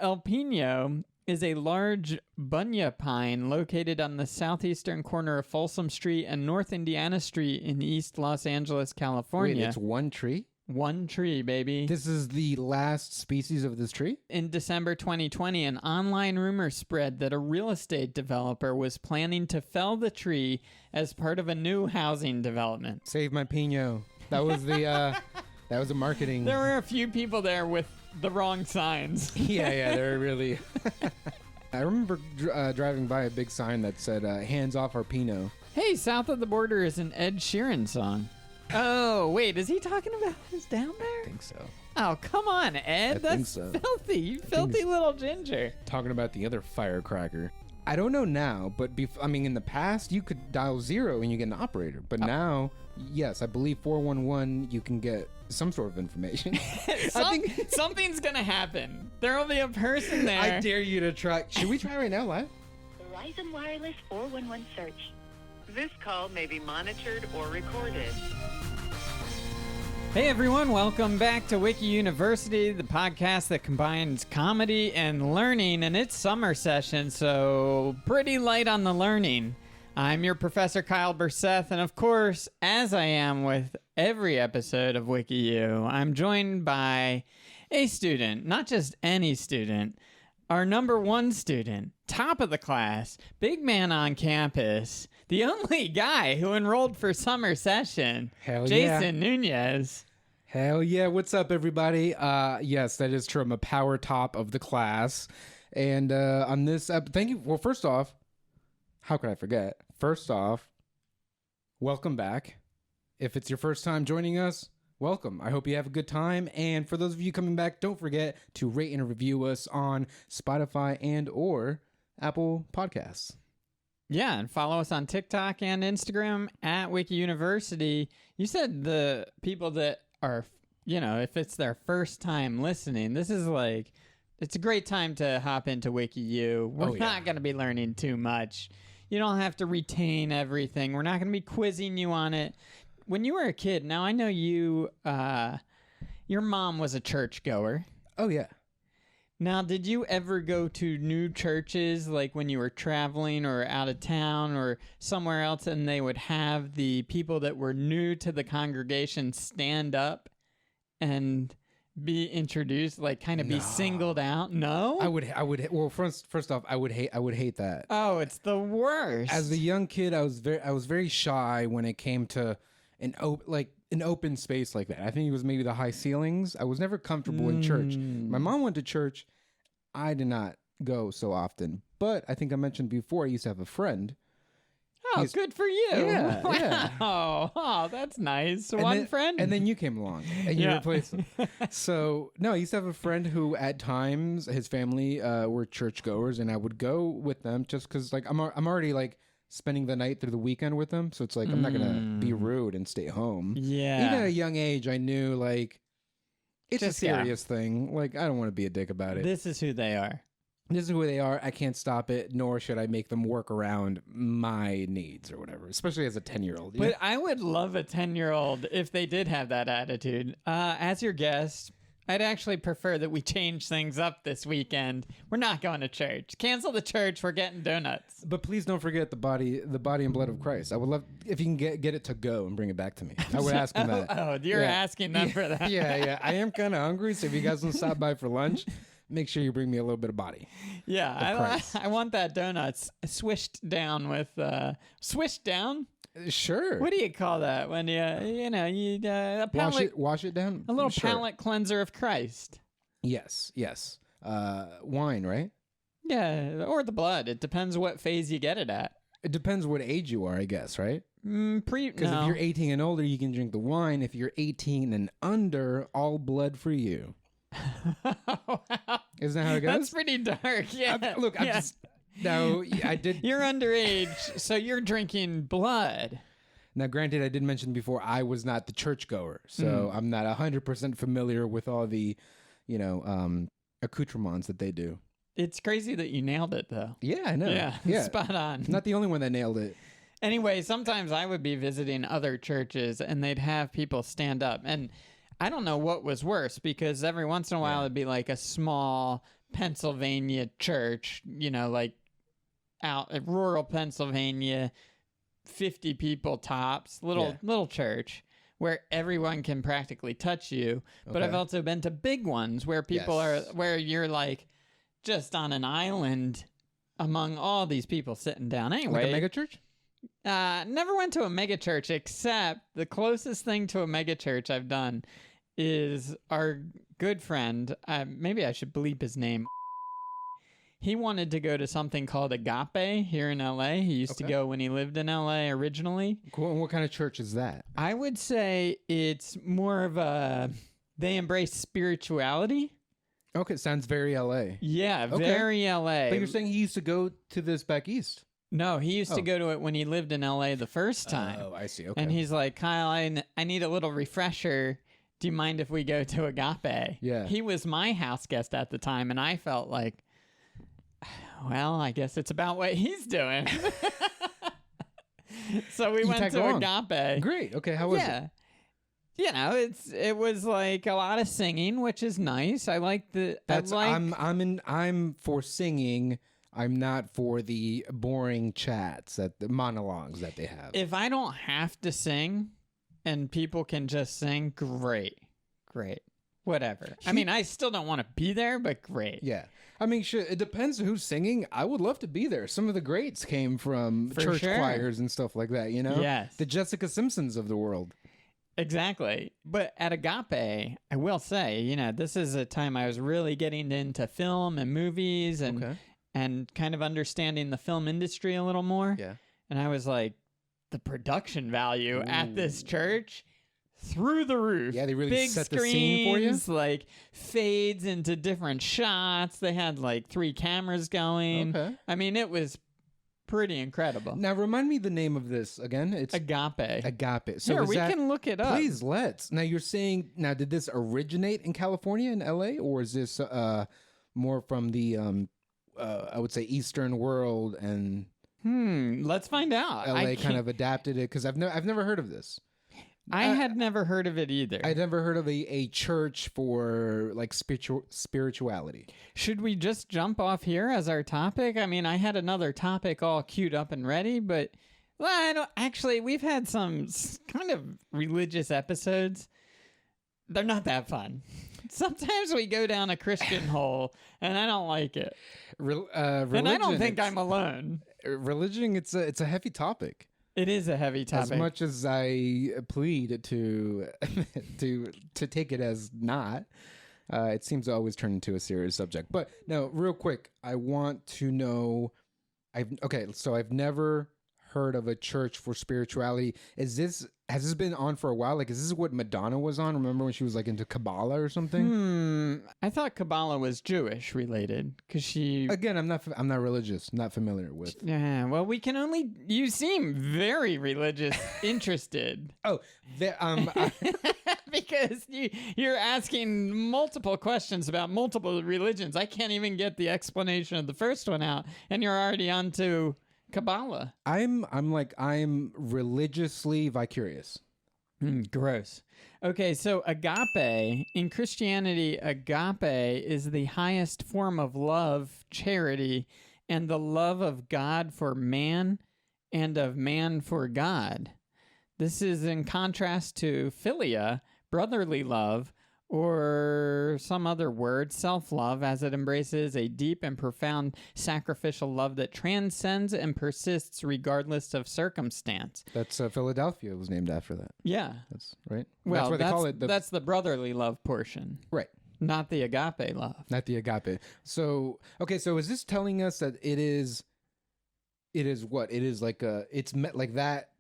El Pino is a large bunya pine located on the southeastern corner of Folsom Street and North Indiana Street in East Los Angeles, California. Wait, it's one tree? One tree, baby. This is the last species of this tree? In December 2020, an online rumor spread that a real estate developer was planning to fell the tree as part of a new housing development. Save my Pino. That was the that was a marketing. There were a few people there with the wrong signs. Yeah, they're really. I remember driving by a big sign that said "Hands off our Pino." Hey, South of the Border is an Ed Sheeran song. Oh, wait, is he talking about this down there? I think so. Oh, come on, Ed. That's so. filthy. You filthy little ginger. Talking about the other firecracker. I don't know now, but in the past, you could dial 0 and you get an operator. But now, yes, I believe 411, you can get some sort of information. Something's going to happen. There will be a person there. I dare you to try. Should we try right now, live? Verizon Wireless 411 search. This call may be monitored or recorded. Hey everyone, welcome back to Wiki University, the podcast that combines comedy and learning, and it's summer session, so pretty light on the learning. I'm your Professor Kyle Berseth, and of course, as I am with every episode of WikiU, I'm joined by a student, not just any student, our number one student, top of the class, big man on campus, the only guy who enrolled for summer session, Hell Jheisson yeah. Nunez. Hell yeah. What's up, everybody? Yes, that is true. I'm a power top of the class. And on this, thank you. Well, first off, how could I forget? First off, welcome back. If it's your first time joining us, welcome. I hope you have a good time. And for those of you coming back, don't forget to rate and review us on Spotify and or Apple Podcasts. Yeah, and follow us on TikTok and Instagram at Wiki University. You said the people that are, if it's their first time listening, this is it's a great time to hop into WikiU. We're not going to be learning too much. You don't have to retain everything. We're not going to be quizzing you on it. When you were a kid, now I know your mom was a churchgoer. Oh, yeah. Now, did you ever go to new churches, like when you were traveling or out of town or somewhere else, and they would have the people that were new to the congregation stand up and be introduced, be singled out? No? I would. Well, first off, I would hate that. Oh, it's the worst. As a young kid, I was very shy when it came to an open space like that. I think it was maybe the high ceilings. I was never comfortable in church. My mom went to church. I did not go so often. But I think I mentioned before, I used to have a friend. Oh, good for you. Yeah, wow. yeah. Oh, that's nice. Friend. And then you came along and you replaced him. So, no, I used to have a friend who at times, his family were churchgoers, and I would go with them just because I'm already spending the night through the weekend with them. So it's I'm not going to be rude and stay home. Yeah. Even at a young age, I knew it's just, a serious thing. I don't want to be a dick about it. This is who they are. This is who they are. I can't stop it, nor should I make them work around my needs or whatever, especially as a 10-year-old. But I would love a 10-year-old if they did have that attitude. As your guest, I'd actually prefer that we change things up this weekend. We're not going to church. Cancel the church. We're getting donuts. But please don't forget the body and blood of Christ. I would love if you can get it to go and bring it back to me. I would ask them that. Oh, you're asking them for that. Yeah. I am kind of hungry, so if you guys want to stop by for lunch, make sure you bring me a little bit of body. Yeah, I want that donuts swished down with swished down. Sure. What do you call that when you a palate, wash it down? A little palate cleanser of Christ. Yes. Wine, right? Yeah, or the blood. It depends what phase you get it at. It depends what age you are, I guess, right? Because if you're 18 and older, you can drink the wine. If you're 18 and under, all blood for you. Wow. Isn't that how it goes? That's pretty dark. Yeah. I did. You're underage, so you're drinking blood. Now, granted, I did mention before I was not the churchgoer, so I'm not 100% familiar with all the, accoutrements that they do. It's crazy that you nailed it, though. Yeah, I know. Yeah. Spot on. Not the only one that nailed it. Anyway, sometimes I would be visiting other churches, and they'd have people stand up, and I don't know what was worse, because every once in a while it'd be like a small Pennsylvania church, like out in rural Pennsylvania, 50 people tops, little church where everyone can practically touch you. But Okay. I've also been to big ones where people where you're like just on an island among all these people sitting down. Anyway, Like a mega church? never went to a mega church, except the closest thing to a mega church I've done is our good friend. Maybe I should bleep his name. He wanted to go to something called Agape here in LA. He used to go when he lived in LA originally. Cool. And what kind of church is that? I would say it's more of they embrace spirituality. Okay, sounds very LA. Yeah, Okay. very LA. But you're saying he used to go to this back east? No, he used to go to it when he lived in LA the first time. Oh, I see. Okay. And he's like, Kyle, I need a little refresher. Do you mind if we go to Agape? Yeah. He was my house guest at the time, and I felt like, well, I guess it's about what he's doing. So we went tagged to along. Agape. Great. Okay, how was it? It was like a lot of singing, which is nice. I like the. I'm for singing. I'm not for the boring chats the monologues that they have. If I don't have to sing, and people can just sing, great, whatever. I mean, I still don't want to be there, but great. Yeah. I mean, it depends who's singing. I would love to be there. Some of the greats came from For church sure. choirs and stuff like that, Yes. The Jessica Simpsons of the world. Exactly. But at Agape, I will say, this is a time I was really getting into film and movies and kind of understanding the film industry a little more. Yeah. And I was like, the production value at this church, through the roof. Yeah, they really Big set the screens, scene for you? like fades into different shots. They had like 3 cameras going. Okay. I mean, it was pretty incredible. Now, remind me the name of this again. It's Agape. Agape. So Here, is we that- can look it up. Please, let's. Now, you're saying, did this originate in California, in LA, or is this more from the, I would say, Eastern world and Let's find out. LA kind of adapted it? Because I've never heard of this. I had never heard of it either. I'd never heard of a church for like spirituality. Should we just jump off here as our topic? I mean, I had another topic all queued up and ready, but we've had some kind of religious episodes. They're not that fun. Sometimes we go down a Christian hole, and I don't like it. Religion, And I don't think I'm alone. Religion. It's a heavy topic. It is a heavy topic. As much as I plead to to take it as not, it seems to always turn into a serious subject. But no, real quick, I want to know. So I've never heard of a church for spirituality. Has this been on for a while? Like, is this what Madonna was on? Remember when she was like into Kabbalah or something? I thought Kabbalah was Jewish related because she. Again, I'm not religious, not familiar with. Yeah, well, you seem very religious interested. Oh, Because you're asking multiple questions about multiple religions. I can't even get the explanation of the first one out, and you're already on to Kabbalah. I'm religiously vicarious. Gross. Okay, so agape, in Christianity, agape is the highest form of love, charity, and the love of God for man and of man for God. This is in contrast to philia, brotherly love, or some other word, self-love, as it embraces a deep and profound sacrificial love that transcends and persists regardless of circumstance. That's Philadelphia was named after that. Yeah. That's right. Well, that's what they call it. That's the brotherly love portion, Right. not the agape love. Not the agape. So, okay, so is this telling us that it is what? It is like like that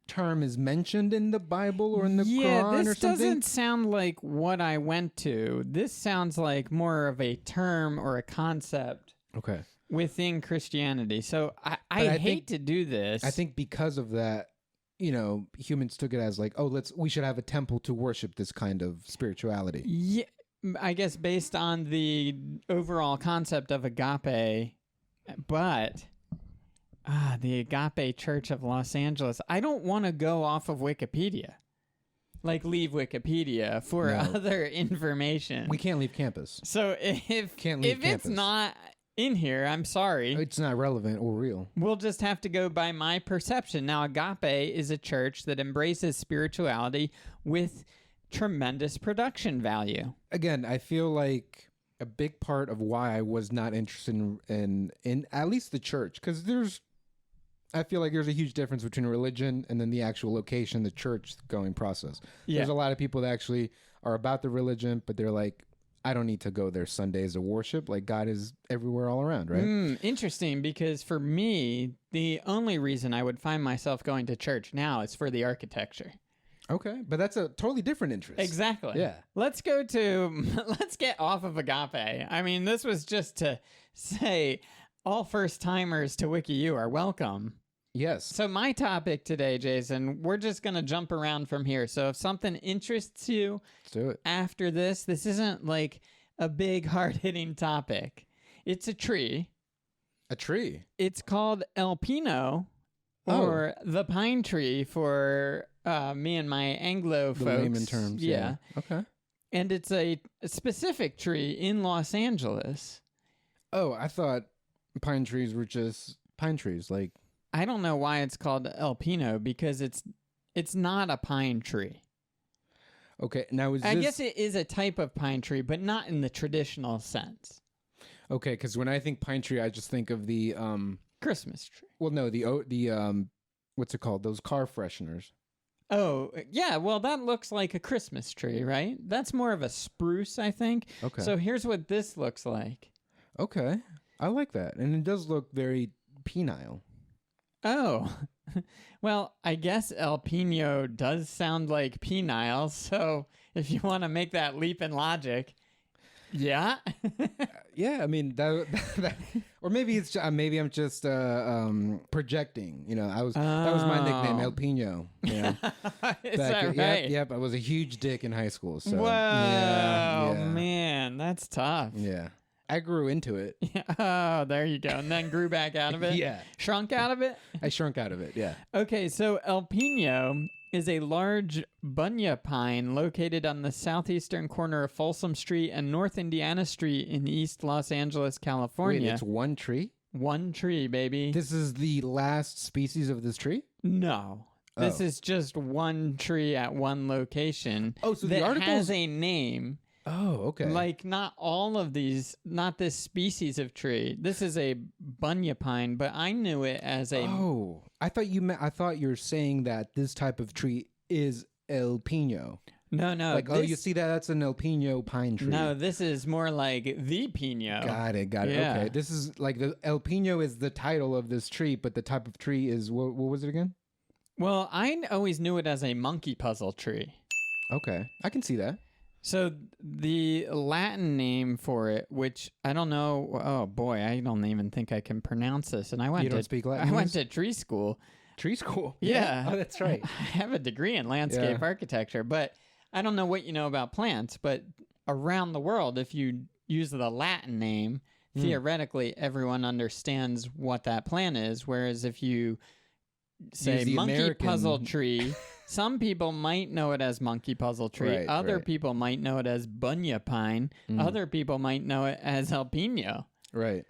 term is mentioned in the Bible or in the Quran this or something? doesn't sound like what I went to. This sounds like more of a term or a concept Okay. within Christianity. So I I hate think- to do this. I think because of that, humans took it as like, we should have a temple to worship this kind of spirituality. Yeah, I guess based on the overall concept of agape, but the Agape Church of Los Angeles, I don't want to go off of Wikipedia. like leave Wikipedia for No. other information. We can't leave campus. So if Can't leave if campus. it's not in here, I'm sorry. It's not relevant or real. We'll just have to go by my perception. Now, Agape is a church that embraces spirituality with tremendous production value. Again, I feel like a big part of why I was not interested in at least the church, because I feel like there's a huge difference between religion and then the actual location, the church going process. Yeah. There's a lot of people that actually are about the religion, but they're like, I don't need to go there Sundays to worship. Like, God is everywhere all around, right? Interesting, because for me, the only reason I would find myself going to church now is for the architecture. Okay, but that's a totally different interest. Exactly. Yeah. Let's get off of Agape. I mean, this was just to say all first timers to WikiU are welcome. Yes. So my topic today, Jheisson, we're just going to jump around from here. So if something interests you Let's do it. after this isn't like a big hard-hitting topic. It's a tree. A tree. It's called El Pino, or the pine tree for me and my Anglo The folks. layman terms. Yeah. Okay. And it's a specific tree in Los Angeles. Oh, I thought pine trees were just pine trees. Like, I don't know why it's called El Pino, because it's not a pine tree. okay, now I guess it is a type of pine tree, but not in the traditional sense. okay, because when I think pine tree, I just think of the Christmas tree. well, no, the what's it called? Those car fresheners. Oh, yeah. Well, that looks like a Christmas tree, right? That's more of a spruce, I think. Okay. So here's what this looks like. Okay, I like that, and it does look very penile. Oh, well, I guess El Pino does sound like penile. So if you want to make that leap in logic, yeah. Yeah, I mean that or maybe it's maybe I'm just projecting. You know, that was my nickname, El Pino. You know, Is that right? Yep. I was a huge dick in high school. So Whoa, yeah. man, that's tough. Yeah, I grew into it. Oh, there you go. And then grew back out of it? Yeah. Shrunk out of it? I shrunk out of it. Yeah. Okay, so El Pino is a large bunya pine located on the southeastern corner of Folsom Street and North Indiana Street in East Los Angeles, California. Wait, it's one tree? One tree, baby. This is the last species of this tree? No. This Oh. is just one tree at one location. Oh, so the that article's- has a name. Oh, okay. Like, not all of these, not this species of tree. This is a bunya pine, but I knew it as a... Oh, I thought you were saying that this type of tree is El Pino. No. Like, oh, you see that's an El Pino pine tree. No, this is more like the Pino. Got it. Yeah. Okay, this is like the El Pino is the title of this tree, but the type of tree is what was it again? Well, I always knew it as a monkey puzzle tree. Okay, I can see that. So the Latin name for it, which I don't know, oh boy, I don't even think I can pronounce this. And I went You don't speak Latin? I went to tree school. Tree school. Yeah. Oh, that's right. I have a degree in landscape architecture, but I don't know what you know about plants, but around the world, if you use the Latin name, theoretically everyone understands what that plant is. Whereas if you say Use the monkey American- puzzle tree, some people might know it as monkey puzzle tree. Right, Other right. people might know it as bunya pine. Other people might know it as El Pino. Right.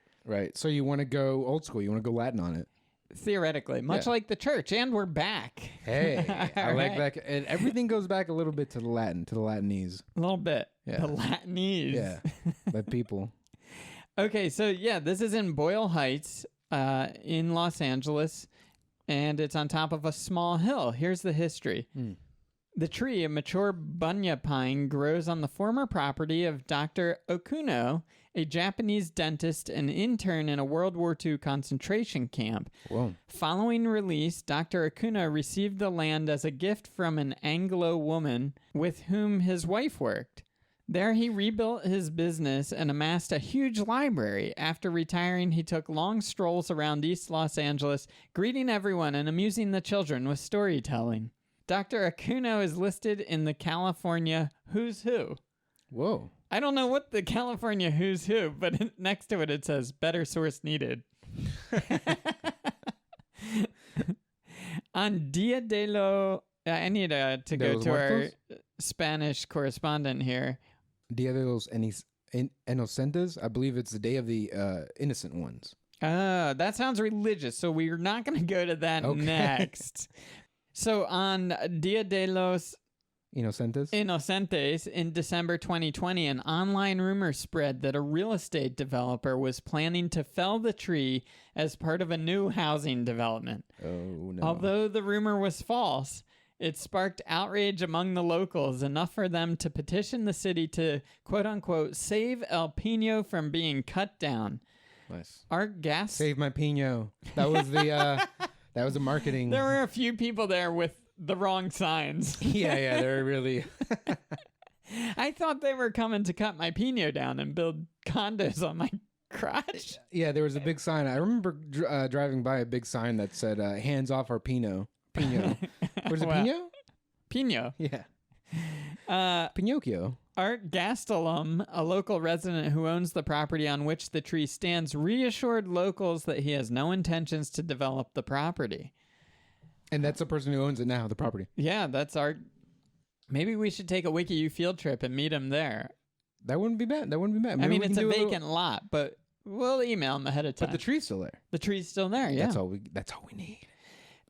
So you want to go old school? You want to go Latin on it? Theoretically, much Yeah. like the church, and we're back. Hey, I All like right. that. And everything goes back a little bit to the Latin, to the Latinese. A little bit. Yeah. The Latinese. Yeah, but people. Okay, so yeah, this is in Boyle Heights in Los Angeles, and it's on top of a small hill. Here's the history. The tree, a mature bunya pine, grows on the former property of Dr. Okuno, a Japanese dentist and intern in a World War II concentration camp. Whoa. Following release, Dr. Okuno received the land as a gift from an Anglo woman with whom his wife worked. There he rebuilt his business and amassed a huge library. After retiring, he took long strolls around East Los Angeles, greeting everyone and amusing the children with storytelling. Dr. Okuno is listed in the California Who's Who. Whoa. I don't know what the California Who's Who, but next to it says better source needed. On Dia de lo... I need to De go los to our Muertos? Spanish correspondent here. Dia de los Inocentes. I believe it's the day of the innocent ones. That sounds religious, so we're not going to go to that next. So on Dia de los Inocentes in December 2020, an online rumor spread that a real estate developer was planning to fell the tree as part of a new housing development. Oh, no. Although the rumor was false, it sparked outrage among the locals, enough for them to petition the city to, quote-unquote, save El Pino from being cut down. Nice. Art Gas... Save my Pino. That was the... that was a marketing... There were a few people there with the wrong signs. yeah, they're really... I thought they were coming to cut my Pino down and build condos on my crotch. Yeah, there was a big sign. I remember driving by a big sign that said, hands off our Pino. Was it Well, Pino? Pino. Yeah. Pinocchio. Art Gastelum, a local resident who owns the property on which the tree stands, reassured locals that he has no intentions to develop the property. And that's the person who owns it now, the property. Yeah, that's Art. Maybe we should take a WikiU field trip and meet him there. That wouldn't be bad. I mean, it's a vacant lot, but we'll email him ahead of time. But the tree's still there. The tree's still there, yeah. That's all we need.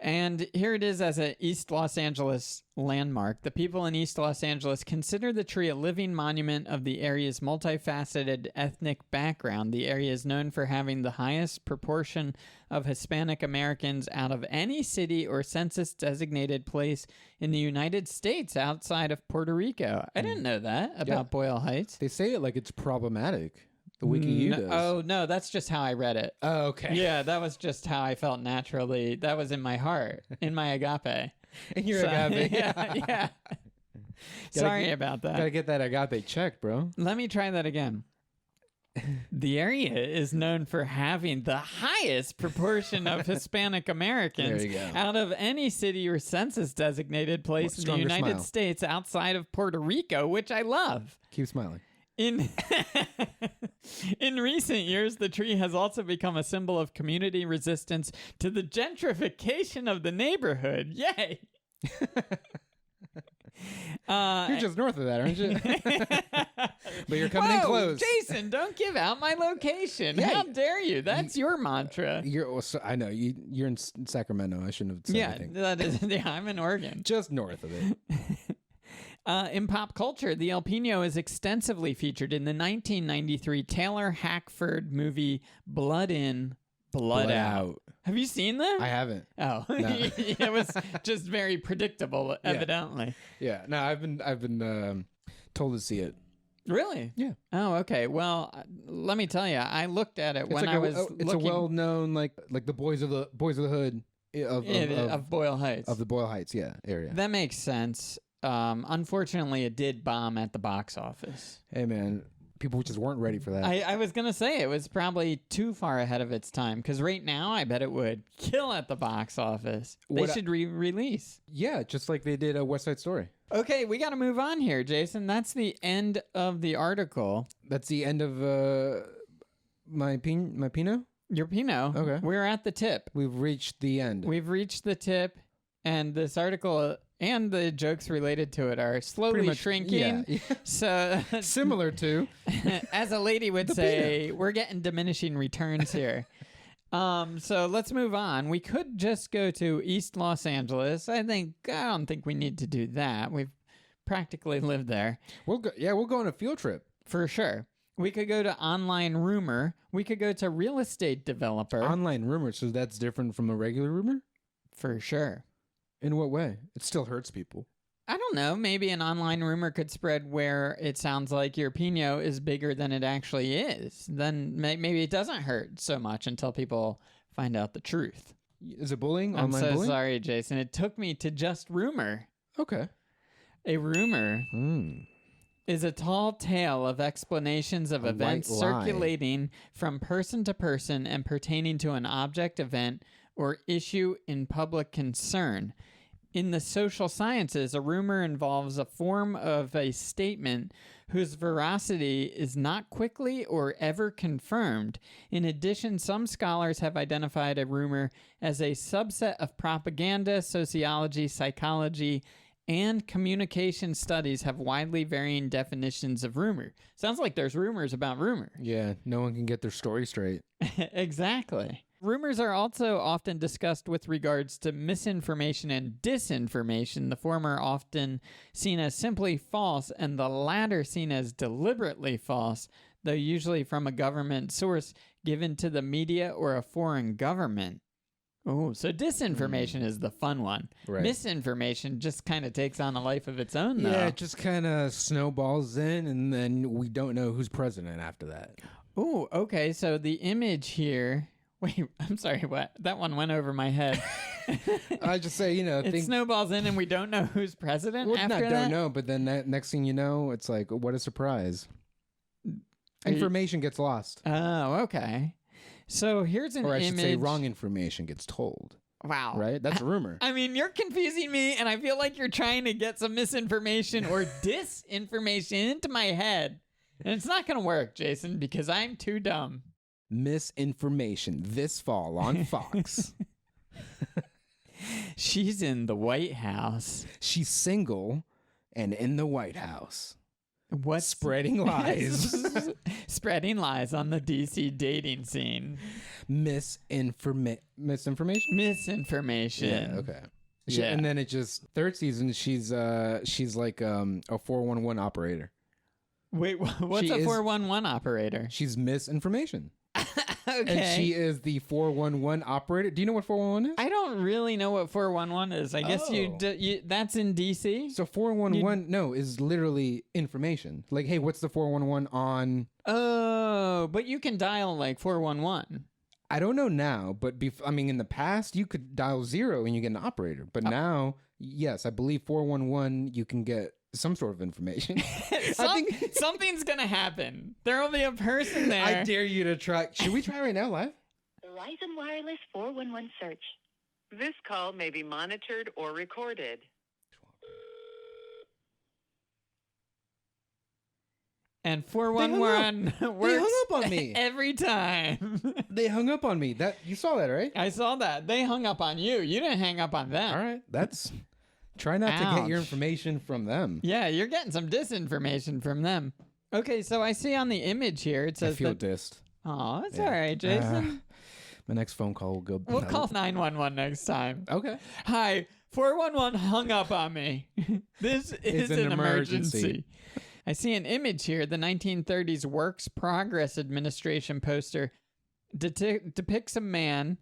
And here it is as an East Los Angeles landmark. The people in East Los Angeles consider the tree a living monument of the area's multifaceted ethnic background. The area is known for having the highest proportion of Hispanic Americans out of any city or census-designated place in the United States outside of Puerto Rico. I didn't know that about Boyle Heights. They say it like it's problematic. The WikiU does. Oh, no, that's just how I read it. Oh, okay. Yeah, that was just how I felt naturally. That was in my heart, in my agape. In your agape. Yeah. Sorry about that. Gotta get that agape checked, bro. Let me try that again. The area is known for having the highest proportion of Hispanic Americans There you go. out of any city or census-designated place in the Stronger United smile. States outside of Puerto Rico, which I love. Keep smiling. In recent years, the tree has also become a symbol of community resistance to the gentrification of the neighborhood. Yay! You're just north of that, aren't you? But you're coming in close. Jheisson, don't give out my location. Yeah. How dare you? That's your mantra. I know you're in Sacramento. I shouldn't have said anything. That is. Yeah, I'm in Oregon. Just north of it. In pop culture, the El Pino is extensively featured in the 1993 Taylor Hackford movie Blood In, Blood Out. Have you seen that? I haven't. Oh, No. It was just very predictable, evidently. Yeah. No, I've been told to see it. Really? Yeah. Oh, okay. Well, let me tell you, I looked at it when I was It's looking a well-known like the boys of the hood of Boyle Heights. of the Boyle Heights, area. That makes sense. Unfortunately, it did bomb at the box office. Hey, man, people just weren't ready for that. I was going to say it was probably too far ahead of its time, because right now I bet it would kill at the box office. They should re-release. Yeah, just like they did a West Side Story. Okay, we got to move on here, Jheisson. That's the end of the article. That's the end of my Pino? Your Pino. Okay. We're at the tip. We've reached the end. We've reached the tip, and this article and the jokes related to it are slowly shrinking. Yeah. So Similar to as a lady would say, we're getting diminishing returns here. So let's move on. We could just go to East Los Angeles. I don't think we need to do that. We've practically lived there. We'll go on a field trip. For sure. We could go to online rumor. We could go to real estate developer. Online rumor, so that's different from a regular rumor? For sure. In what way? It still hurts people. I don't know. Maybe an online rumor could spread where it sounds like your Pino is bigger than it actually is. Then maybe it doesn't hurt so much until people find out the truth. Is it bullying? I'm Online so bullying? sorry, Jheisson. It took me to just rumor. Okay. A rumor is a tall tale of explanations of events white lie. circulating from person to person and pertaining to an object, event, or issue in public concern. In the social sciences, a rumor involves a form of a statement whose veracity is not quickly or ever confirmed. In addition, some scholars have identified a rumor as a subset of propaganda, sociology, psychology, and communication studies have widely varying definitions of rumor. Sounds like there's rumors about rumor. Yeah, no one can get their story straight. Exactly. Rumors are also often discussed with regards to misinformation and disinformation, the former often seen as simply false and the latter seen as deliberately false, though usually from a government source given to the media or a foreign government. Oh, so disinformation is the fun one. Right. Misinformation just kind of takes on a life of its own, though. Yeah, it just kind of snowballs in, and then we don't know who's president after that. Oh, okay. So the image here. Wait, I'm sorry. What? That one went over my head. I just say, It snowballs in, and we don't know who's president well, after not that. don't know, but then next thing you know, it's like, what a surprise! Information gets lost, Oh, okay. So here's an or I image. should say, wrong information gets told. Wow. Right? That's a rumor. I mean, you're confusing me, and I feel like you're trying to get some misinformation or disinformation into my head. And it's not going to work, Jason, because I'm too dumb. Misinformation this fall on Fox. She's in the White House. She's single and in the White House. What's Spreading lies. Spreading lies on the DC dating scene. Misinformation? Misinformation. Yeah, okay. Yeah. And then it just, third season, she's like a 411 operator. Wait, what's She a is- 411 operator? She's misinformation. Okay. And she is the 411 operator. Do you know what 411 is? I don't really know what 411 is. I guess Oh. that's in DC? So 411, no, is literally information. Like, hey, what's the 411 on? Oh, but you can dial like 411. I don't know now, but in the past, you could dial 0 and you get an operator. But now, yes, I believe 411, you can get some sort of information. Something's going to happen. There will be a person there. I dare you to try. Should we try right now live? Verizon Wireless 411 search. This call may be monitored or recorded. And 411 They works hung up on me. every time. They hung up on me. You saw that, right? I saw that. They hung up on you. You didn't hang up on them. All right. Try not to get your Ouch. information from them. Yeah, you're getting some disinformation from them. Okay, so I see on the image here, it I says feel that... dissed. Oh, it's all right, Jason. My next phone call will go. We'll call 911 next time. Okay. Hi, 411 hung up on me. This is an an emergency. emergency. I see an image here. The 1930s Works Progress Administration poster depicts a man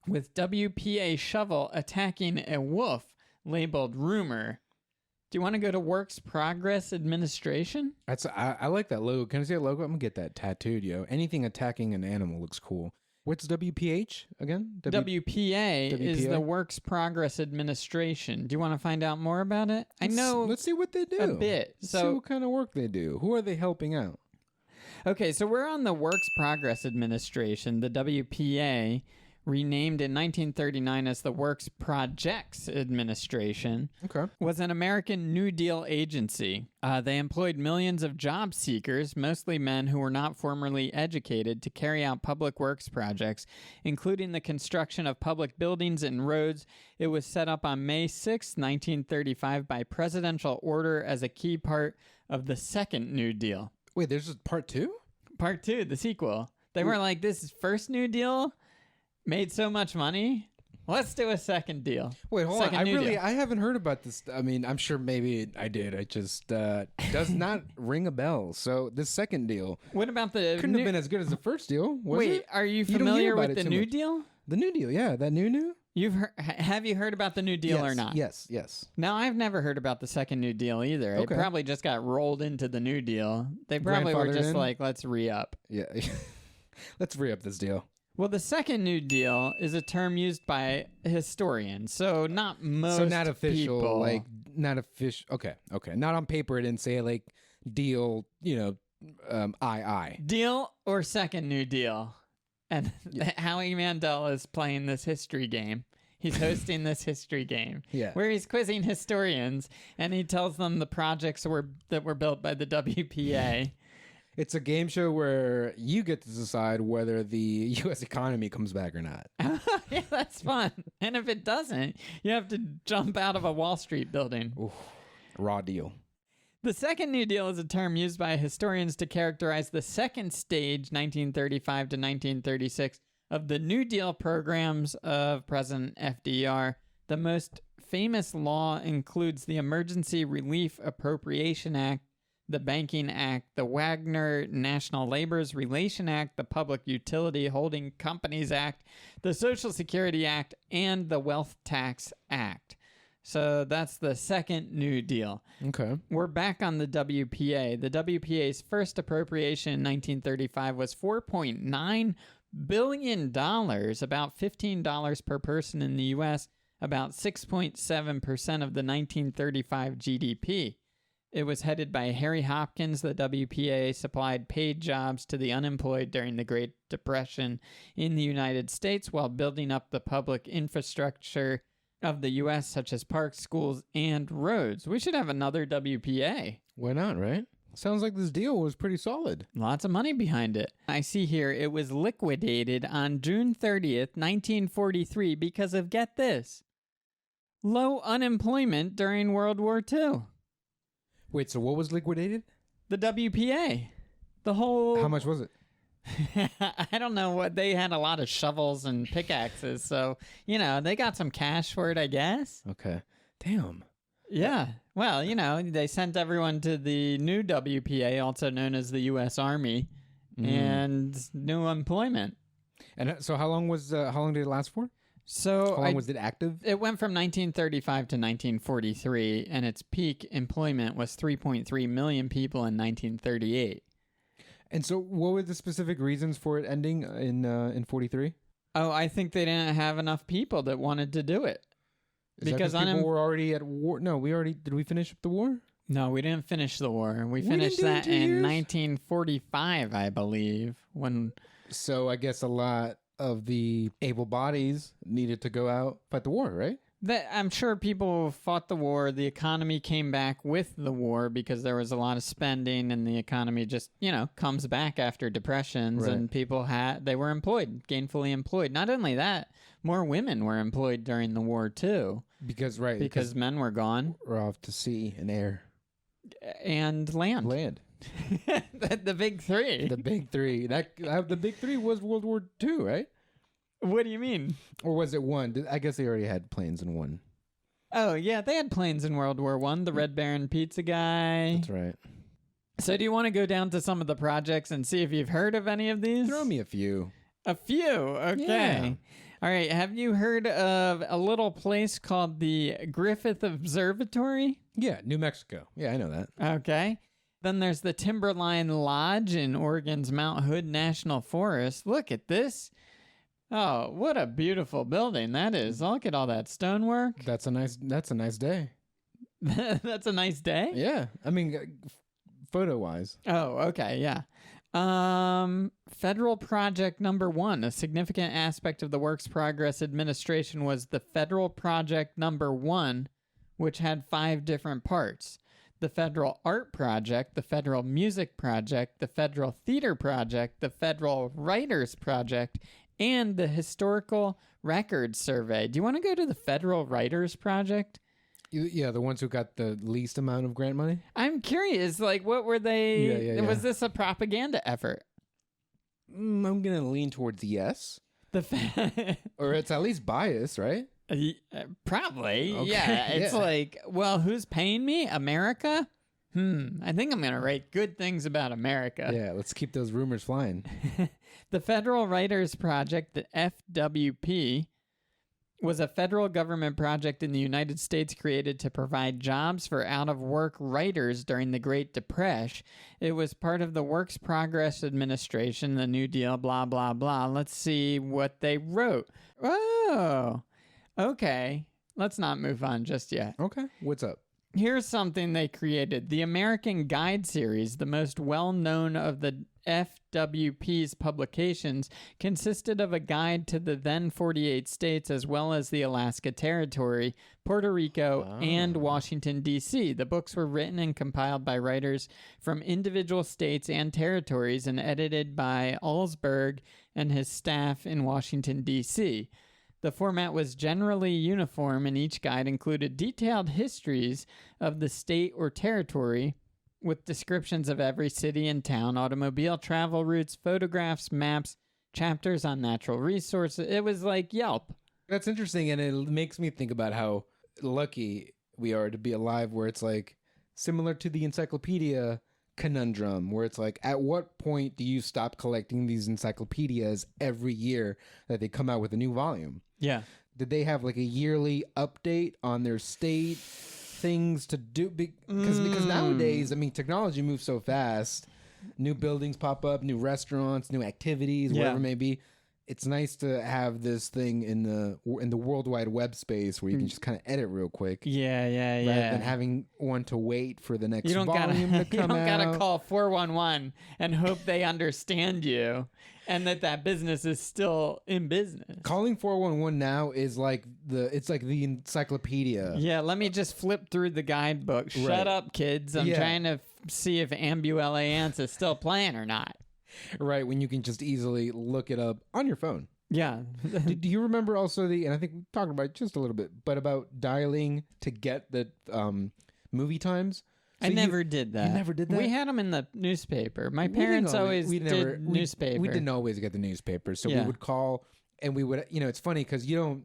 with WPA shovel attacking a wolf labeled rumor. Do you want to go to Works Progress Administration? I like that logo. Can I see that logo? I'm gonna get that tattooed, yo. Anything attacking an animal looks cool. What's WPH again? WPA is WPA? the Works Progress Administration. Do you want to find out more about it? I know Let's see what they do. a bit. Let's see So, what kind of work they do. Who are they helping out? okay, so we're on the Works Progress Administration, the WPA, renamed in 1939 as the Works Projects Administration, Okay. was an American New Deal agency. They employed millions of job seekers, mostly men who were not formally educated, to carry out public works projects, including the construction of public buildings and roads. It was set up on May 6, 1935 by presidential order as a key part of the Second New Deal. Wait, there's a part 2? Part 2, the sequel. They were like, this first New Deal made so much money. Let's do a second deal. Wait, hold Second on. New Deal. I haven't heard about this. I mean, I'm sure maybe I did. I just does not ring a bell. So the second deal What about the couldn't have been as good as the first deal, was Wait, it? are you don't hear familiar about with it the too New much. Deal? The New Deal, yeah, that new. Have you heard about the New Deal yes, or not? Yes. No, I've never heard about the second New Deal either. Okay. It probably just got rolled into the New Deal. They probably were Grandfathered just in? like, let's re-up. Yeah. Let's re-up this deal. Well, the second New Deal is a term used by historians, so not most So not official, people. like not official. Okay. Not on paper. It didn't say like deal. I. Deal or second New Deal. And Howie Mandel is playing this history game. He's hosting this history game Yeah. where he's quizzing historians, and he tells them the projects that were built by the WPA. It's a game show where you get to decide whether the U.S. economy comes back or not. Yeah, that's fun. And if it doesn't, you have to jump out of a Wall Street building. Oof, raw deal. The Second New Deal is a term used by historians to characterize the second stage, 1935 to 1936, of the New Deal programs of President FDR. The most famous law includes the Emergency Relief Appropriation Act, the Banking Act, the Wagner National Laborers Relation Act, the Public Utility Holding Companies Act, the Social Security Act, and the Wealth Tax Act. So that's the Second New Deal. Okay. We're back on the WPA. The WPA's first appropriation in 1935 was $4.9 billion, about $15 per person in the U.S., about 6.7% of the 1935 GDP. It was headed by Harry Hopkins. The WPA supplied paid jobs to the unemployed during the Great Depression in the United States while building up the public infrastructure of the U.S., such as parks, schools, and roads. We should have another WPA. Why not, right? Sounds like this deal was pretty solid. Lots of money behind it. I see here it was liquidated on June 30th, 1943 because of, get this, low unemployment during World War II. Wait, so what was liquidated? The WPA. The whole... How much was it? I don't know what they had. A lot of shovels and pickaxes, so they got some cash for it, I guess. Okay. Damn. Yeah. Well, they sent everyone to the new WPA, also known as the U.S. Army, and new employment. And so how long did it last for? So how long was it active? It went from 1935 to 1943, and its peak employment was 3.3 million people in 1938. And so what were the specific reasons for it ending in 43? Oh, I think they didn't have enough people that wanted to do it. Because people were already at war. No, did we finish up the war? No, we didn't finish the war. We finished that in 1945, I believe. So I guess a lot of the able bodies needed to go out fight the war, right? I'm sure people fought the war. The economy came back with the war because there was a lot of spending, and the economy just, comes back after depressions, right. And people they were employed, gainfully employed. Not only that, more women were employed during the war too. Because men were gone. We're off to sea and air. And land. The big three. The big three. The big three was World War II, right? What do you mean? Or was it one? I guess they already had planes in one. Oh, yeah, they had planes in World War I. The Red Baron pizza guy. That's right. So do you want to go down to some of the projects and see if you've heard of any of these? Throw me a few. A few? Okay. Yeah. All right. Have you heard of a little place called the Griffith Observatory? Yeah, New Mexico. Yeah, I know that. Okay. Then there's the Timberline Lodge in Oregon's Mount Hood National Forest. Look at this. Oh, what a beautiful building that is. Look at all that stonework. That's a nice day. That's a nice day? Yeah. I mean, photo-wise. Oh, okay, yeah. Federal Project Number 1. A significant aspect of the Works Progress Administration was the Federal Project Number 1, which had 5 different parts. The Federal Art Project, the Federal Music Project, the Federal Theater Project, the Federal Writers Project, and the Historical Records Survey. Do you want to go to the Federal Writers Project? Yeah, the ones who got the least amount of grant money? I'm curious, what were they... Yeah. Was this a propaganda effort? I'm going to lean towards yes. Or it's at least biased, right? Probably. Okay. Yeah, it's yeah. Who's paying me? America? I think I'm going to write good things about America. Yeah, let's keep those rumors flying. The Federal Writers Project, the FWP, was a federal government project in the United States created to provide jobs for out-of-work writers during the Great Depression. It was part of the Works Progress Administration, the New Deal, blah, blah, blah. Let's see what they wrote. Oh, okay. Let's not move on just yet. Okay. What's up? Here's something they created. The American Guide series, the most well-known of the FWP's publications, consisted of a guide to the then 48 states as well as the Alaska Territory, Puerto Rico, and Washington, D.C. The books were written and compiled by writers from individual states and territories and edited by Ulsberg and his staff in Washington, D.C. The format was generally uniform, and each guide included detailed histories of the state or territory with descriptions of every city and town, automobile travel routes, photographs, maps, chapters on natural resources. It was like Yelp. That's interesting, and it makes me think about how lucky we are to be alive, where it's like similar to the encyclopedia conundrum, where it's like, at what point do you stop collecting these encyclopedias every year that they come out with a new volume? Yeah. Did they have like a yearly update on their state things to do? Because nowadays, I mean, technology moves so fast. New buildings pop up, new restaurants, new activities, whatever it may be. It's nice to have this thing in the World Wide Web space where you can just kind of edit real quick. Yeah. Rather than having one to wait for the next volume to come out. You don't gotta call 411 and hope they understand you and that business is still in business. Calling 411 now is like it's like the encyclopedia. Yeah, let me just flip through the guidebook. Shut up, kids. I'm trying to see if Ambulance is still playing or not. Right, when you can just easily look it up on your phone. Yeah. Do you remember also and I think we talked about it just a little bit, but about dialing to get the movie times? So I never did that. You never did that? We had them in the newspaper. My parents always did newspaper. We didn't always get the newspaper, so we would call and we would, it's funny because you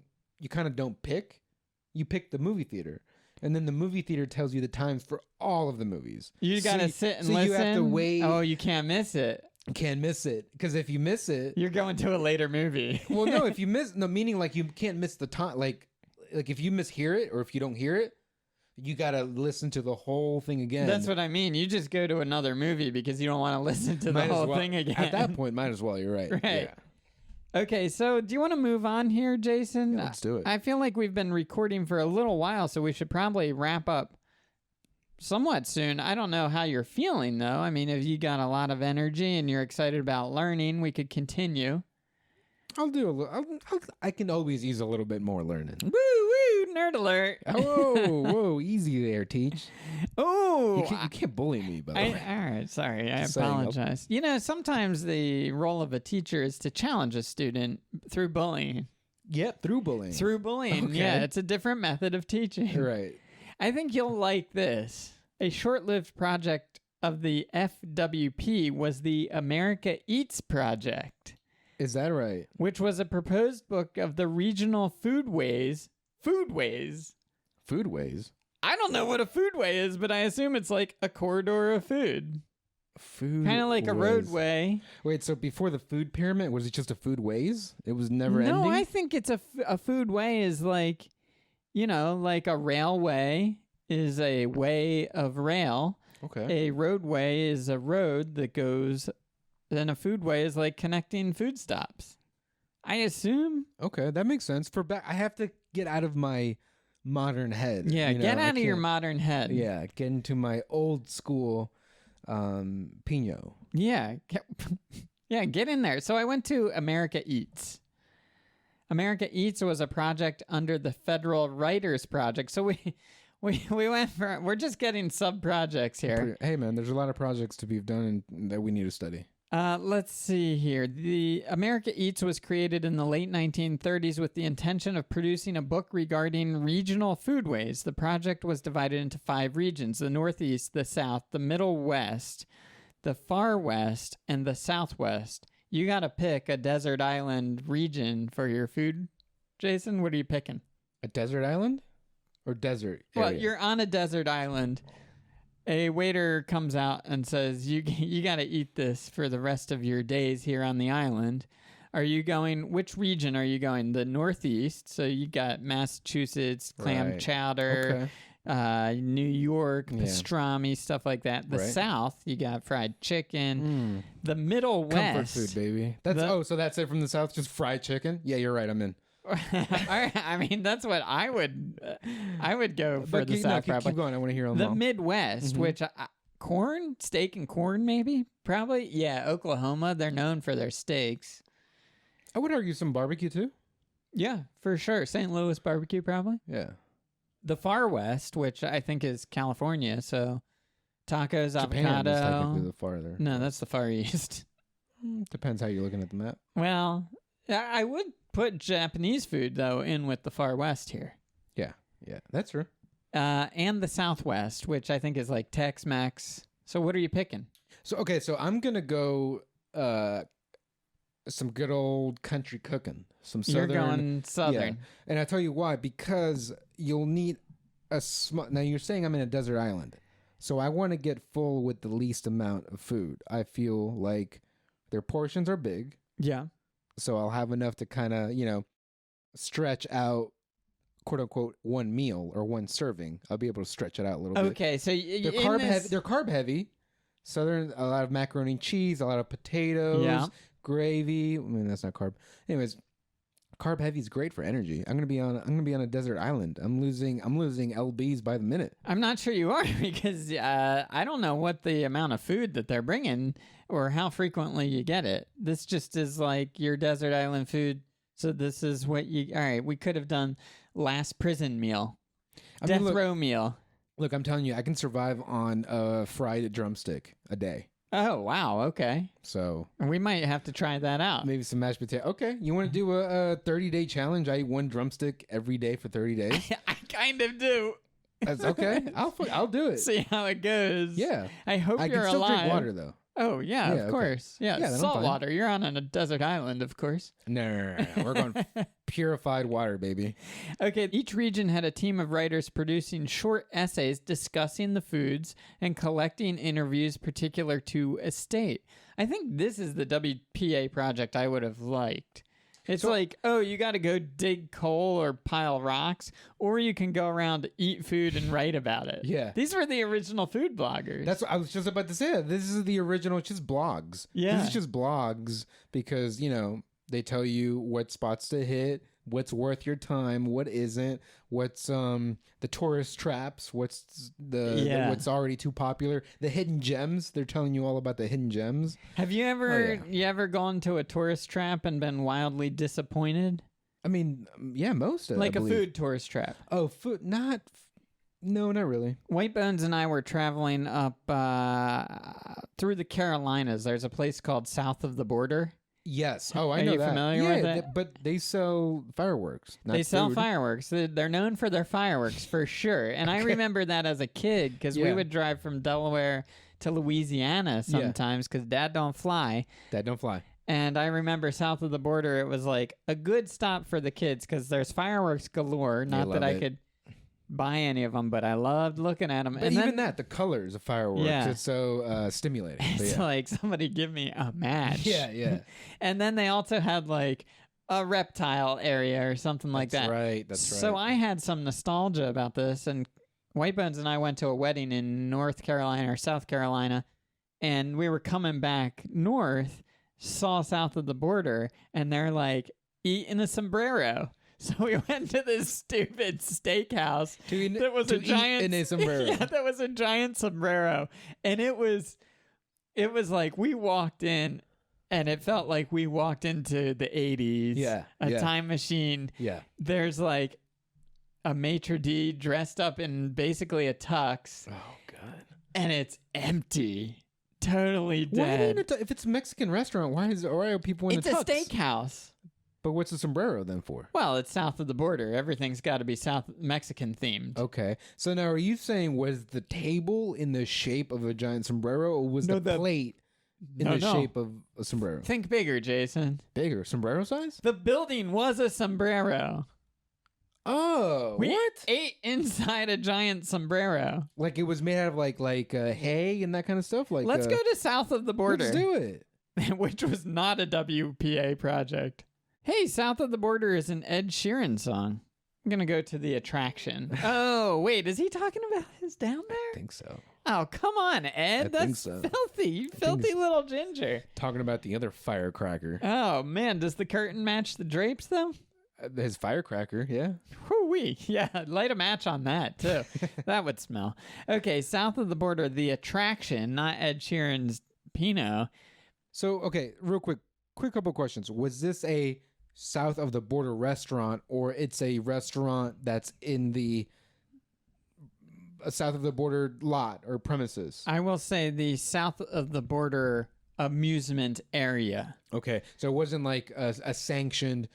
kind of don't pick. You pick the movie theater. And then the movie theater tells you the times for all of the movies. You got to sit and listen. So you have to wait. Oh, you can't miss it. You can't miss it. Because if you miss it... You're going to a later movie. Well, no, if you miss... No, meaning like you can't miss the time. Like if you mishear it or if you don't hear it, you got to listen to the whole thing again. That's what I mean. You just go to another movie because you don't want to listen to the whole thing again. At that point, might as well. You're right. Right. Yeah. Okay, so do you want to move on here, Jheisson? Yeah, let's do it. I feel like we've been recording for a little while, so we should probably wrap up somewhat soon. I don't know how you're feeling, though. I mean, if you got a lot of energy and you're excited about learning, we could continue. I'll do a little. I can always use a little bit more learning. Woo, woo, nerd alert. Whoa, easy there, Teach. Oh, you can't bully me, by the way. All right, sorry, I Just saying, apologize. Sometimes the role of a teacher is to challenge a student through bullying. Yep, through bullying. Through bullying, Okay. yeah, it's a different method of teaching. Right. I think you'll like this. A short-lived project of the FWP was the America Eats Project. Is that right? Which was a proposed book of the regional foodways. Foodways? I don't know what a foodway is, but I assume it's like a corridor of food. Food. Kind of like a roadway. Wait, so before the food pyramid, was it just a foodways? It was never ending? No, I think it's a foodway is like, like a railway is a way of rail. Okay. A roadway is a road that goes... Then a foodway is like connecting food stops. I assume. Okay, that makes sense. I have to get out of my modern head. Yeah, get out of your modern head. Yeah, get into my old school Pino. Yeah. Get in there. So I went to America Eats. America Eats was a project under the Federal Writers Project. So we went for... We're just getting sub-projects here. Hey, man, there's a lot of projects to be done and that we need to study. Let's see here. The America Eats was created in the late 1930s with the intention of producing a book regarding regional foodways. The project was divided into 5 regions: the Northeast, the South, the Middle West, the Far West, and the Southwest. You got to pick a desert island region for your food. Jheisson, what are you picking? A desert island? Or desert area? Well, you're on a desert island. A waiter comes out and says, you got to eat this for the rest of your days here on the island. Which region are you going? The Northeast. So you got Massachusetts, clam chowder, New York, pastrami, stuff like that. The South, you got fried chicken. The Middle West. Comfort food, baby. So that's it from the South? Just fried chicken? Yeah, you're right. I'm in. I mean, that's what I would go for But the South. keep going. I want to hear them The all. Midwest, which corn, steak and corn, maybe, probably. Yeah, Oklahoma, they're known for their steaks. I would argue some barbecue too. Yeah, for sure. St. Louis barbecue, probably. Yeah. The Far West, which I think is California, so tacos, Japan avocado. is technically the farther. No, that's the Far East. Depends how you're looking at the map. Well, I would put Japanese food, though, in with the Far West here. Yeah, that's true. And the Southwest, which I think is like Tex-Mex. So what are you picking? So I'm gonna go some good old country cooking. Some southern. You're going Southern. Yeah. And I tell you why, because you'll need a small. Now you're saying I'm in a desert island, so I want to get full with the least amount of food. I feel like their portions are big, Yeah. so I'll have enough to kind of stretch out, quote unquote, one meal or one serving. I'll be able to stretch it out a little bit. Okay, so They're carb heavy. Southern, a lot of macaroni and cheese, a lot of potatoes, gravy. I mean, that's not carb. Anyways, carb heavy is great for energy. I'm gonna be on a desert island. I'm losing lbs by the minute. I'm not sure you are because I don't know what the amount of food that they're bringing or how frequently you get it. This just is like your desert island food. So this is what you. All right, we could have done last prison meal, death row meal. Look, I'm telling you, I can survive on a fried drumstick a day. Oh, wow. Okay. So We might have to try that out. maybe some mashed potato. Okay, you want to do a 30-day challenge? I eat one drumstick every day for 30 days. I kind of do. That's okay. I'll do it. See how it goes. Yeah. I hope I you're can still alive. drink water though. Oh, yeah, Yeah, of okay. course. Yeah, Yeah, then I'm salt fine. water. You're on a desert island, of course. No. We're going purified water, baby. Okay, each region had a team of writers producing short essays discussing the foods and collecting interviews particular to a state. I think this is the WPA project I would have liked. It's like, oh, you got to go dig coal or pile rocks, or you can go around, eat food, and write about it. Yeah. These were the original food bloggers. That's what I was just about to say. This is the original. It's just blogs. Yeah. This is just blogs because, they tell you what spots to hit, what's worth your time, what isn't, what's the tourist traps, what's what's already too popular, the hidden gems. They're telling you all about the hidden gems. Have you ever gone to a tourist trap and been wildly disappointed? I mean, yeah, most of it. Like I a believe. food tourist trap. Oh, food? No, not really. White Bones and I were traveling up through the Carolinas. There's a place called South of the Border. Yes. Oh, I Are know you that. familiar with it? But they sell fireworks. Not They sell food. fireworks. They're known for their fireworks for sure. And I remember that as a kid because we Yeah. would drive from Delaware to Louisiana sometimes because Dad don't fly. That don't fly. And I remember South of the Border, it was like a good stop for the kids because there's fireworks galore. Not that love I it. could buy any of them, but I loved looking at them. But and even then, the colors of fireworks, Yeah. it's so stimulating. But it's yeah. like somebody give me a match. Yeah. And then they also had like a reptile area or something like That's that. right. That's So right. I had some nostalgia about this, and White Bones and I went to a wedding in North Carolina or South Carolina, and we were coming back north, saw South of the Border, and they're like eating a sombrero. So we went to this stupid steakhouse that was a giant in a sombrero. Yeah, that was a giant sombrero, and it was like we walked in, and it felt like we walked into the 80s. Yeah, a yeah. time machine. Yeah. There's like a maitre d dressed up in basically a tux, Oh God. and it's empty, totally Why dead. if it's a Mexican restaurant, why are people in It's a a tux? steakhouse. But what's the sombrero then for? Well, it's South of the Border. Everything's got to be South Mexican themed. Okay. So now are you saying was the table in the shape of a giant sombrero or was No, the plate in No, the no. shape of a sombrero? Think bigger, Jason. Bigger. Sombrero size? The building was a sombrero. Oh, We what? ate inside a giant sombrero. Like it was made out of like hay and that kind of stuff? Like Let's go to South of the Border. Let's do it. Which was not a WPA project. Hey, South of the Border is an Ed Sheeran song. I'm going to go to the attraction. Oh, wait, is he talking about his down there? I think so. Oh, come on, Ed. I That's think so. filthy. You filthy little ginger. Talking about the other firecracker. Oh, man, does the curtain match the drapes, though? His firecracker, yeah. Whoo-wee. Yeah, light a match on that, too. That would smell. Okay, south of the border, the attraction, not Ed Sheeran's Pino. So, okay, real quick couple questions. Was this a south of the border restaurant, or it's a restaurant that's in the south of the border lot or premises? I will say the south of the border amusement area. Okay, so it wasn't like a sanctioned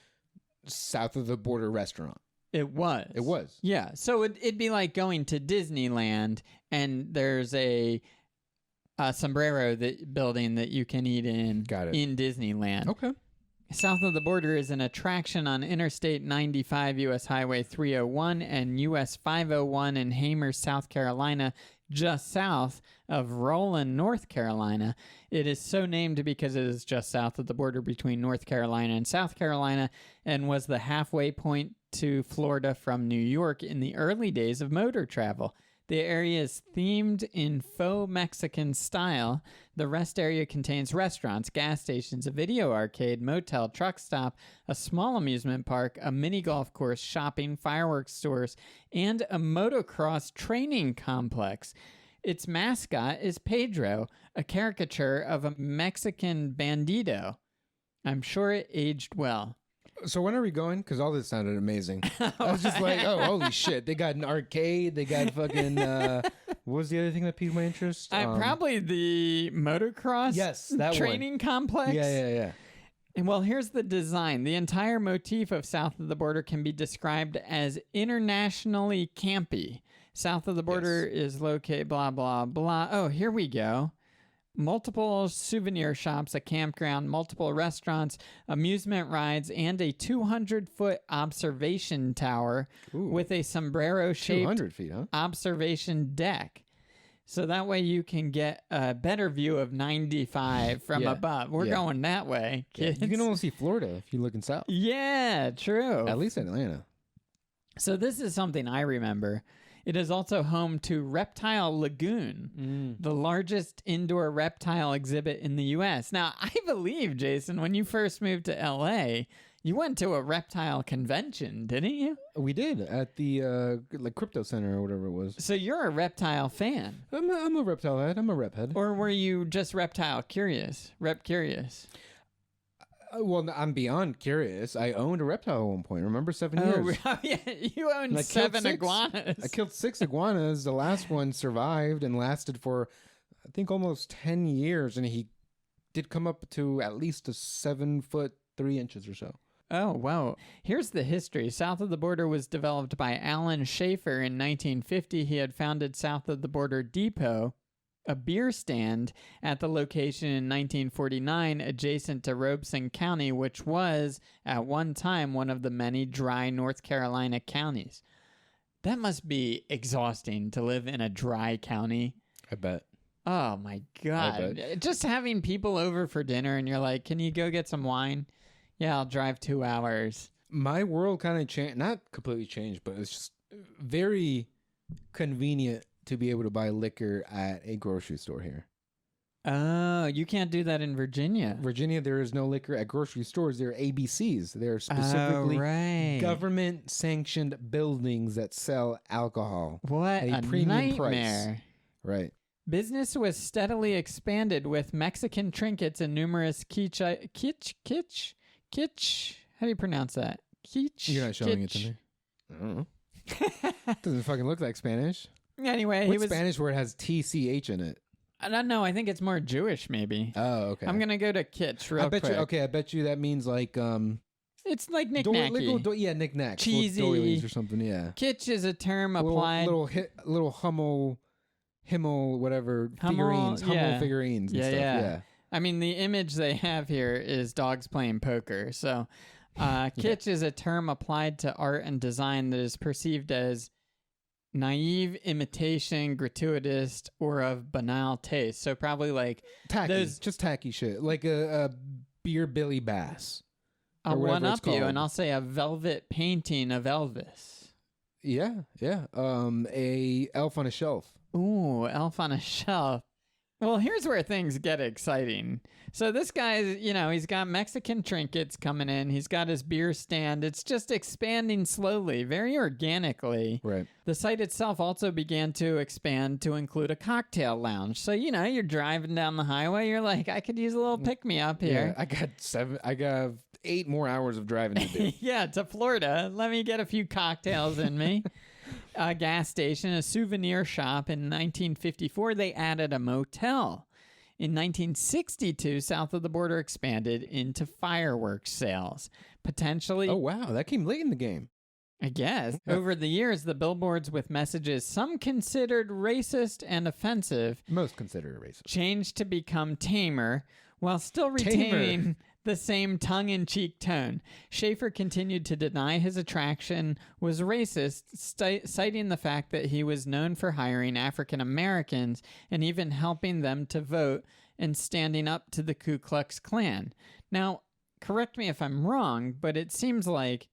south of the border restaurant. It was. It was. Yeah, so it'd be like going to Disneyland and there's a sombrero building that you can eat in. Got it. In Disneyland. Okay. South of the border is an attraction on Interstate 95, U.S. Highway 301, and U.S. 501 in Hamer, South Carolina, just south of Roland, North Carolina. It is so named because it is just south of the border between North Carolina and South Carolina and was the halfway point to Florida from New York in the early days of motor travel. The area is themed in faux Mexican style. The rest area contains restaurants, gas stations, a video arcade, motel, truck stop, a small amusement park, a mini golf course, shopping, fireworks stores, and a motocross training complex. Its mascot is Pedro, a caricature of a Mexican bandito. I'm sure it aged well. So when are we going? Because all this sounded amazing. I was just like, oh, holy shit. They got an arcade. They got fucking, what was the other thing that piqued my interest? Probably the motocross that training complex. Yeah. And well, here's the design. The entire motif of south of the border can be described as internationally campy. South of the border is located, blah, blah, blah. Oh, here we go. Multiple souvenir shops, a campground, multiple restaurants, amusement rides, and a 200-foot observation tower with a sombrero-shaped 200 feet, huh? observation deck. So that way you can get a better view of 95 from above. We're going that way, kids. You can almost see Florida if you're looking south. Yeah, true. At least in Atlanta. So this is something I remember. It is also home to Reptile Lagoon, the largest indoor reptile exhibit in the U.S. Now, I believe, Jheisson, when you first moved to L.A., you went to a reptile convention, didn't you? We did at the like crypto center or whatever it was. So you're a reptile fan. I'm a reptile head. I'm a rep head. Or were you just reptile curious? Rep curious? Well, I'm beyond curious. I owned a reptile at one point. Remember 7 years? Oh, yeah. You owned 7 iguanas. I killed 6 iguanas. The last one survived and lasted for, I think, almost 10 years. And he did come up to at least a 7 foot 3 inches or so. Oh, wow. Here's the history. South of the Border was developed by Alan Schaefer in 1950. He had founded South of the Border Depot, a beer stand at the location in 1949 adjacent to Robeson County, which was at one time one of the many dry North Carolina counties. That must be exhausting to live in a dry county. I bet. Oh my God. Just having people over for dinner and you're like, can you go get some wine? Yeah, I'll drive 2 hours. My world kind of changed, not completely changed, but it's just very convenient to be able to buy liquor at a grocery store here. Oh, you can't do that in Virginia. Virginia, there is no liquor at grocery stores. They're ABCs. They're specifically government-sanctioned buildings that sell alcohol. What at a premium nightmare. Price. Right. Business was steadily expanded with Mexican trinkets and numerous kitsch. How do you pronounce that? Kitsch. You're not showing it to me. I don't know. Doesn't fucking look like Spanish. Anyway, What's Spanish where it has TCH in it? I don't know. I think it's more Jewish, maybe. Oh, okay. I'm gonna go to kitsch real quick. I bet you that means like It's like knick-knacky. yeah, knick-knacks. Cheesy. Doilies or something. Yeah. Kitsch is a term applied. Little Himmel, whatever figurines, Hummel figurines and stuff. Yeah. I mean, the image they have here is dogs playing poker. So, kitsch is a term applied to art and design that is perceived as naive imitation, gratuitous, or of banal taste. So probably like tacky, just tacky shit, like a beer Billy Bass. I'll one up you, and I'll say a velvet painting of Elvis. Yeah. A Elf on a Shelf. Ooh, Elf on a Shelf. Well, here's where things get exciting. So this guy, he's got Mexican trinkets coming in. He's got his beer stand. It's just expanding slowly, very organically. Right. The site itself also began to expand to include a cocktail lounge. So, you're driving down the highway. You're like, I could use a little pick-me-up here. Yeah, I got 8 more hours of driving to do. Yeah, to Florida. Let me get a few cocktails in me. A gas station, a souvenir shop. In 1954, they added a motel. In 1962, south of the border expanded into fireworks sales. Potentially, Oh, wow. That came late in the game. I guess. Over the years, the billboards with messages some considered racist and offensive Most consider it racist. changed to become tamer while still retaining the same tongue-in-cheek tone. Schaefer continued to deny his attraction was racist, citing the fact that he was known for hiring African Americans and even helping them to vote and standing up to the Ku Klux Klan. Now, correct me if I'm wrong, but it seems like,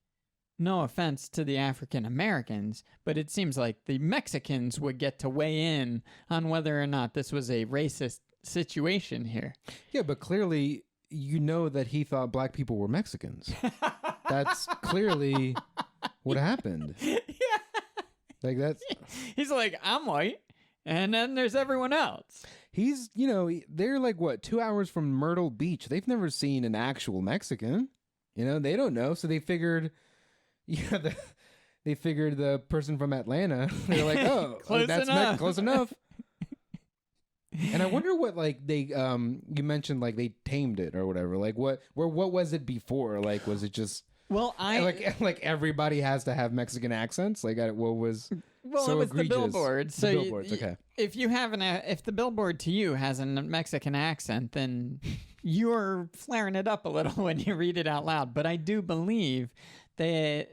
no offense to the African Americans, but it seems like the Mexicans would get to weigh in on whether or not this was a racist situation here. Yeah, but clearly you know that he thought black people were Mexicans. That's clearly what happened. Yeah. Like that's He's like, I'm white, and then there's everyone else. he's they're like what 2 hours from Myrtle Beach. They've never seen an actual Mexican. They don't know, so they figured they figured the person from Atlanta. They're like, oh, Close that's enough. Close enough. And I wonder what they you mentioned like they tamed it or whatever. Like what was it before? Like was it just Well, like everybody has to have Mexican accents? Like what was well, so it was egregious? the billboard. So The billboards, okay. If you have if the billboard to you has a Mexican accent, then you're flaring it up a little when you read it out loud. But I do believe that.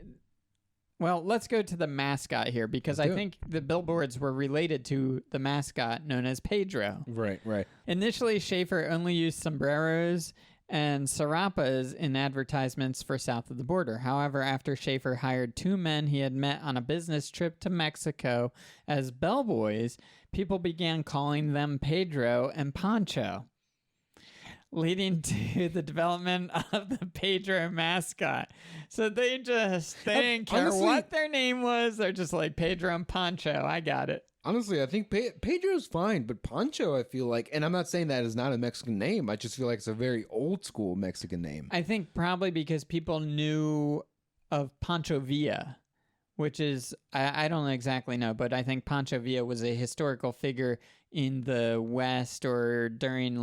Well, let's go to the mascot here because Let's I do it. think the billboards were related to the mascot known as Pedro. Right. Initially, Schaefer only used sombreros and sarapas in advertisements for south of the border. However, after Schaefer hired 2 men he had met on a business trip to Mexico as bellboys, people began calling them Pedro and Pancho, leading to the development of the Pedro mascot. So they didn't care honestly- what their name was. They're just like Pedro and Pancho. I got it. Honestly, I think Pedro's fine, but Pancho, I feel like, and I'm not saying that is not a Mexican name. I just feel like it's a very old school Mexican name. I think probably because people knew of Pancho Villa, which is, I don't exactly know, but I think Pancho Villa was a historical figure in the West or during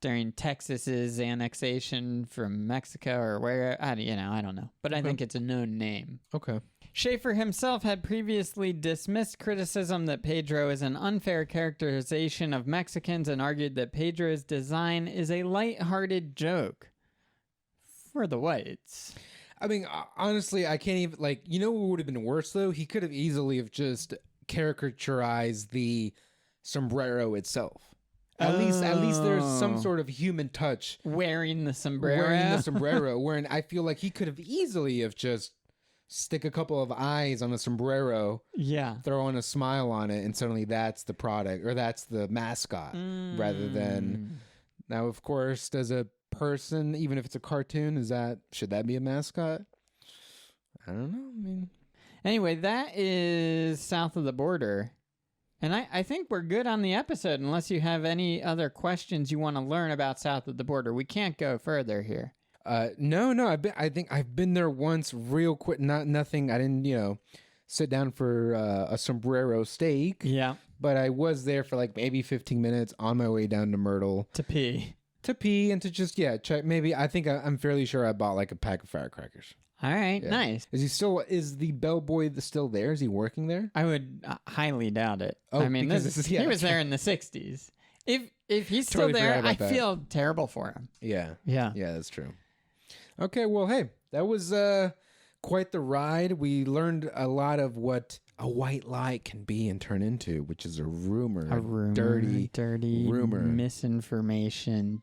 during Texas's annexation from Mexico or where, I don't know. But I think it's a known name. Okay. Schaefer himself had previously dismissed criticism that Pedro is an unfair characterization of Mexicans and argued that Pedro's design is a light-hearted joke for the whites. I mean, honestly, I can't even what would have been worse though? He could have easily have just caricaturized the sombrero itself. At least there's some sort of human touch Wearing the sombrero. wearing the sombrero. Wherein I feel like he could have easily have just stick a couple of eyes on a sombrero, Yeah. throw on a smile on it, and suddenly that's the product or that's the mascot, rather than now. Of course, does a person, even if it's a cartoon, should that be a mascot? I don't know. I mean, Anyway, that is south of the border. And I think we're good on the episode unless you have any other questions you want to learn about south of the border. We can't go further here. no. I think I've been there once, real quick. Nothing. I didn't, sit down for a sombrero steak. Yeah. But I was there for like maybe 15 minutes on my way down to Myrtle To pee. to pee and to just check. Maybe I think I'm fairly sure I bought like a pack of firecrackers. All right. Yeah. Nice. Is the bellboy still there? Is he working there? I would highly doubt it. Oh, I mean, because he was there in the 60s. If he's still Totally there, forgot I about that. feel terrible for him. Yeah. Yeah. Yeah, that's true. Okay, well, hey, that was quite the ride. We learned a lot of what a white lie can be and turn into, which is a rumor. A rumor, dirty rumor. misinformation,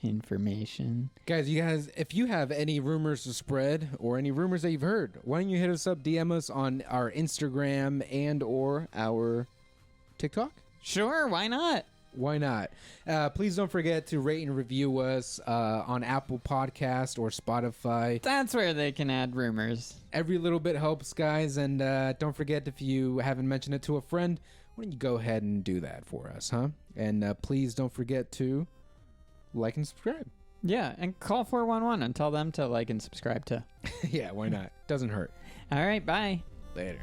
disinformation. Guys, if you have any rumors to spread or any rumors that you've heard, why don't you hit us up, DM us on our Instagram and or our TikTok? Sure, why not? Why not? Please don't forget to rate and review us on Apple Podcast or Spotify. That's where they can add rumors. Every little bit helps, guys. And don't forget, if you haven't mentioned it to a friend, why don't you go ahead and do that for us, huh? And please don't forget to like and subscribe. Yeah, and call 411 and tell them to like and subscribe too. Yeah, why not? Doesn't hurt. All right, bye. Later.